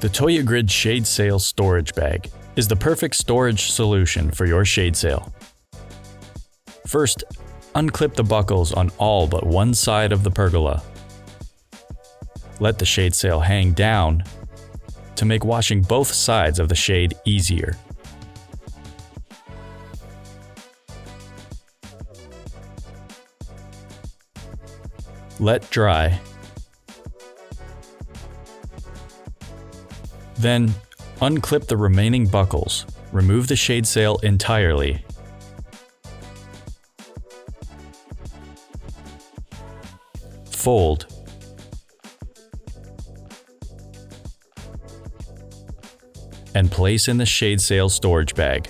The Toja Grid shade sail storage bag is the perfect storage solution for your shade sail. First, unclip the buckles on all but one side of the pergola. Let the shade sail hang down to make washing both sides of the shade easier. Let dry. Then, unclip the remaining buckles. Remove the shade sail entirely. Fold. And place in the shade sail storage bag.